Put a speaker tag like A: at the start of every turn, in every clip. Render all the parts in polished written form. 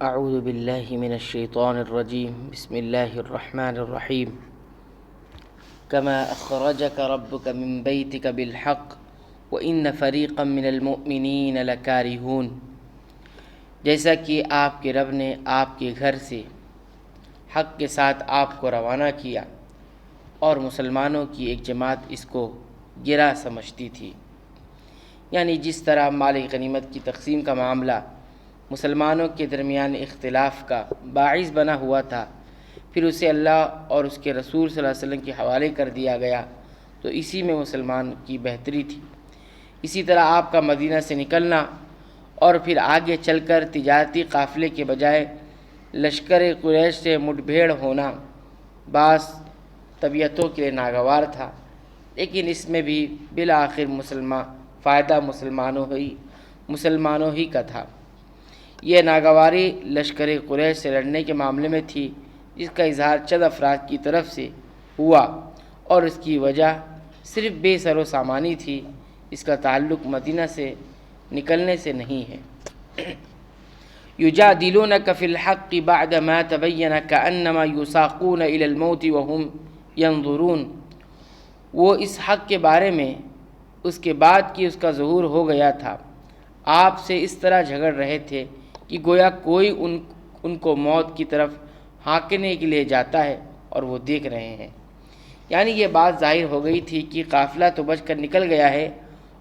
A: اعوذ باللہ من الشیطان الرجیم بسم اللہ الرحمن الرحیم کما اخرجک ربک من بیتک بالحق وان فریقا من المؤمنین لکارہون، جیسا کہ آپ کے رب نے آپ کے گھر سے حق کے ساتھ آپ کو روانہ کیا اور مسلمانوں کی ایک جماعت اس کو گرا سمجھتی تھی۔ یعنی جس طرح مال غنیمت کی تقسیم کا معاملہ مسلمانوں کے درمیان اختلاف کا باعث بنا ہوا تھا، پھر اسے اللہ اور اس کے رسول صلی اللہ علیہ وسلم کے حوالے کر دیا گیا، تو اسی میں مسلمان کی بہتری تھی۔ اسی طرح آپ کا مدینہ سے نکلنا اور پھر آگے چل کر تجارتی قافلے کے بجائے لشکر قریش سے مٹ بھیڑ ہونا بعض طبیعتوں کے لیے ناگوار تھا، لیکن اس میں بھی بالآخر فائدہ مسلمانوں ہی کا تھا۔ یہ ناگواری لشکر قریش سے لڑنے کے معاملے میں تھی، جس کا اظہار چند افراد کی طرف سے ہوا اور اس کی وجہ صرف بے سر و سامانی تھی، اس کا تعلق مدینہ سے نکلنے سے نہیں ہے۔ یجادلونک فی الحق بعد ما تبین کانما یساقون الی الموت وهم ینظرون، وہ اس حق کے بارے میں اس کے بعد کہ اس کا ظہور ہو گیا تھا آپ سے اس طرح جھگڑ رہے تھے کہ گویا کوئی ان کو موت کی طرف ہانکنے کے لیے جاتا ہے اور وہ دیکھ رہے ہیں۔ یعنی یہ بات ظاہر ہو گئی تھی کہ قافلہ تو بچ کر نکل گیا ہے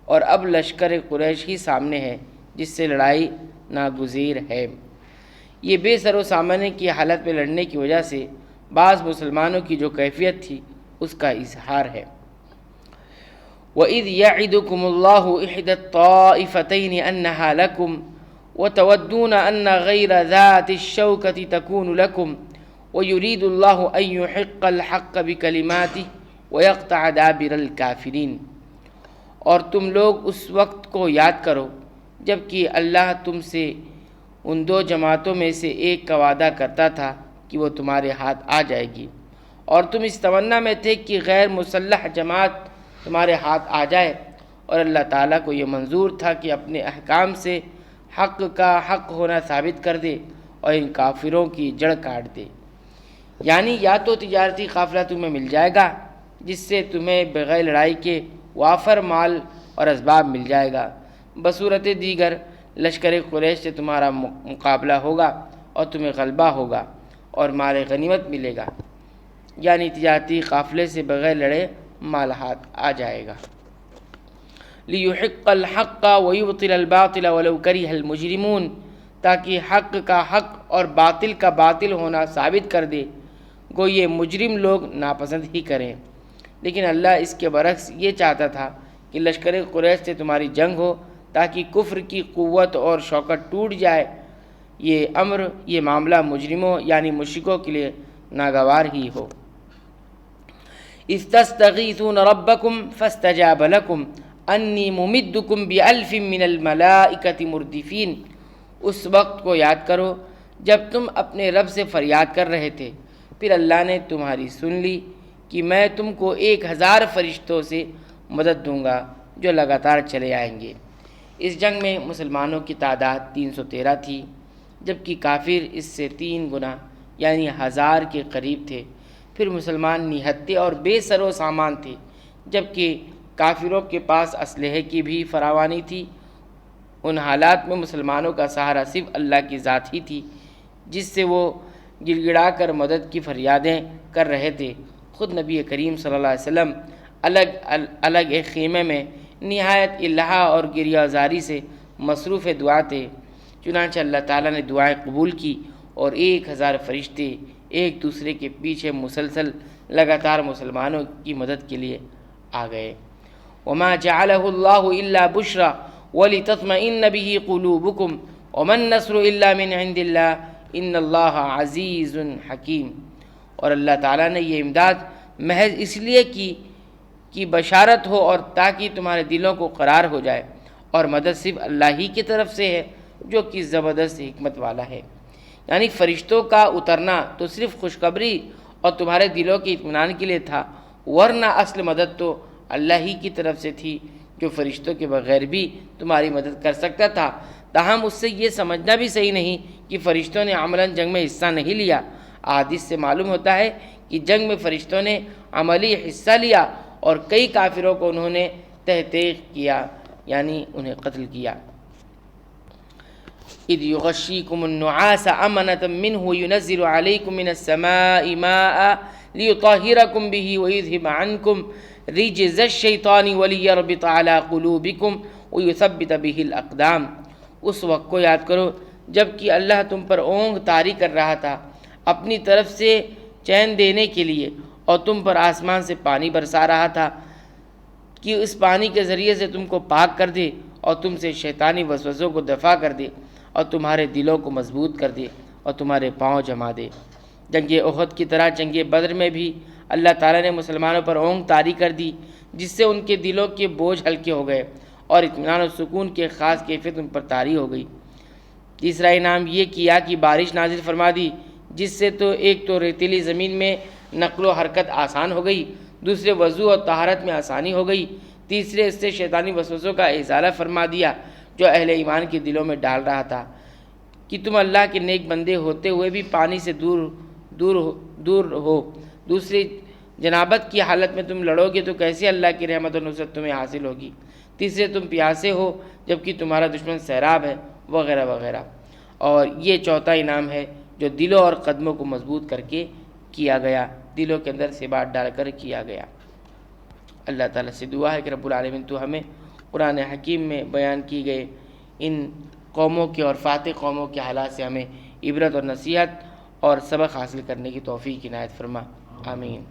A: اور اب لشکر قریش ہی سامنے ہے جس سے لڑائی ناگزیر ہے۔ یہ بے سر و سامانے کی حالت میں لڑنے کی وجہ سے بعض مسلمانوں کی جو کیفیت تھی اس کا اظہار ہے۔ وَإِذْ يَعِدُكُمُ اللَّهُ إِحْدَى الطَّائِفَتَيْنِ أَنَّهَا لَكُمْ وَتَوَدُّونَ أَنَّ غَيْرَ ذَاتِ الشَّوْكَةِ تَكُونُ لَكُمْ وَيُرِيدُ اللَّهُ أَن يُحِقَّ الْحَقَّ بِكَلِمَاتِهِ وَيَقْطَعَ دَابِرَ الْكَافِرِينَ، اور تم لوگ اس وقت کو یاد کرو جب کہ اللہ تم سے ان دو جماعتوں میں سے ایک کا وعدہ کرتا تھا کہ وہ تمہارے ہاتھ آ جائے گی، اور تم اس تمنا میں تھے کہ غیر مسلح جماعت تمہارے ہاتھ آ جائے، اور اللہ تعالیٰ کو یہ منظور تھا کہ اپنے احکام سے حق کا حق ہونا ثابت کر دے اور ان کافروں کی جڑ کاٹ دے۔ یعنی یا تو تجارتی قافلہ تمہیں مل جائے گا جس سے تمہیں بغیر لڑائی کے وافر مال اور اسباب مل جائے گا، بصورت دیگر لشکر قریش سے تمہارا مقابلہ ہوگا اور تمہیں غلبہ ہوگا اور مال غنیمت ملے گا، یعنی تجارتی قافلے سے بغیر لڑے مال ہاتھ آ جائے گا۔ لِيُحِقَّ الْحَقَّ وَيُبْطِلَ الْبَاطِلَ وَلَوْ كَرِهَ الْمُجْرِمُونَ، تاکہ حق کا حق اور باطل کا باطل ہونا ثابت کر دے، گو یہ مجرم لوگ ناپسند ہی کریں۔ لیکن اللہ اس کے برعکس یہ چاہتا تھا کہ لشکر قریش سے تمہاری جنگ ہو تاکہ کفر کی قوت اور شوکت ٹوٹ جائے۔ یہ معاملہ مجرموں یعنی مشرکوں کے لیے ناگوار ہی ہو۔ اذ تستغیثون ربکم فاستجاب لکم انی ممدکم بألف من الملائکۃ مردفین، اس وقت کو یاد کرو جب تم اپنے رب سے فریاد کر رہے تھے، پھر اللہ نے تمہاری سن لی کہ میں تم کو 1000 فرشتوں سے مدد دوں گا جو لگاتار چلے آئیں گے۔ اس جنگ میں مسلمانوں کی تعداد 313 تھی، جبکہ کافر اس سے 3 گنا یعنی 1000 کے قریب تھے۔ پھر مسلمان نہتے اور بے سر و سامان تھے، جبکہ کافروں کے پاس اسلحے کی بھی فراوانی تھی۔ ان حالات میں مسلمانوں کا سہارا صرف اللہ کی ذات ہی تھی، جس سے وہ گڑ گڑا کر مدد کی فریادیں کر رہے تھے۔ خود نبی کریم صلی اللہ علیہ وسلم الگ ایک خیمے میں نہایت الہا اور گریہ زاری سے مصروف دعا تھے، چنانچہ اللہ تعالیٰ نے دعائیں قبول کی اور 1000 فرشتے ایک دوسرے کے پیچھے مسلسل لگاتار مسلمانوں کی مدد کے لیے آ گئے۔ وما جعلہ اللہ الا بشرا ولتطمئن به قلوبکم وما النصر الا من عند اللہ ان اللہ عزیز حکیم، اور اللہ تعالیٰ نے یہ امداد محض اس لیے کی کہ بشارت ہو اور تاکہ تمہارے دلوں کو قرار ہو جائے، اور مدد صرف اللہ ہی کی طرف سے ہے جو کہ زبردست حکمت والا ہے۔ یعنی فرشتوں کا اترنا تو صرف خوشخبری اور تمہارے دلوں کے اطمینان کے لیے تھا، ورنہ اصل مدد تو اللہ ہی کی طرف سے تھی جو فرشتوں کے بغیر بھی تمہاری مدد کر سکتا تھا، تاہم اس سے یہ سمجھنا بھی صحیح نہیں کہ فرشتوں نے عملاً جنگ میں حصہ نہیں لیا۔ احادیث سے معلوم ہوتا ہے کہ جنگ میں فرشتوں نے عملی حصہ لیا اور کئی کافروں کو انہوں نے تحقیق کیا، یعنی انہیں قتل کیا۔ اذ یغشیکم النعاس امنة منه وینزل علیکم من السماء ماء لیطہرکم به ویذهب عنکم رجز الشیطان ولیربط علی قلوبکم ویثبت به الاقدام۔ اس وقت کو یاد کرو جب کہ اللہ تم پر اونگ طاری کر رہا تھا اپنی طرف سے چین دینے کے لیے، اور تم پر آسمان سے پانی برسا رہا تھا کہ اس پانی کے ذریعے سے تم کو پاک کر دے اور تم سے شیطانی وسوسوں کو دفع کر دے اور تمہارے دلوں کو مضبوط کر دے اور تمہارے پاؤں جما دے۔ جنگ احد کی طرح جنگ بدر میں بھی اللہ تعالیٰ نے مسلمانوں پر اونگ طاری کر دی، جس سے ان کے دلوں کے بوجھ ہلکے ہو گئے اور اطمینان و سکون کی خاص کیفیت ان پر طاری ہو گئی۔ تیسرا انعام یہ کیا کہ بارش نازل فرما دی، جس سے ایک تو ریتیلی زمین میں نقل و حرکت آسان ہو گئی، دوسرے وضو اور طہارت میں آسانی ہو گئی، تیسرے اس سے شیطانی وسوسوں کا ازالہ فرما دیا جو اہل ایمان کے دلوں میں ڈال رہا تھا کہ تم اللہ کے نیک بندے ہوتے ہوئے بھی پانی سے دور ہو، دوسری جنابت کی حالت میں تم لڑو گے تو کیسے اللہ کی رحمت و نصرت تمہیں حاصل ہوگی، تیسرے تم پیاسے ہو جبکہ تمہارا دشمن سیراب ہے، وغیرہ وغیرہ۔ اور یہ چوتھا انعام ہے جو دلوں اور قدموں کو مضبوط کر کے کیا گیا، دلوں کے اندر سے بات ڈال کر کیا گیا۔ اللہ تعالیٰ سے دعا ہے کہ رب العالمین تو ہمیں قرآن حکیم میں بیان کی گئے ان قوموں کے اور فاتح قوموں کے حالات سے ہمیں عبرت اور نصیحت اور سبق حاصل کرنے کی توفیق عنایت فرما، آمین۔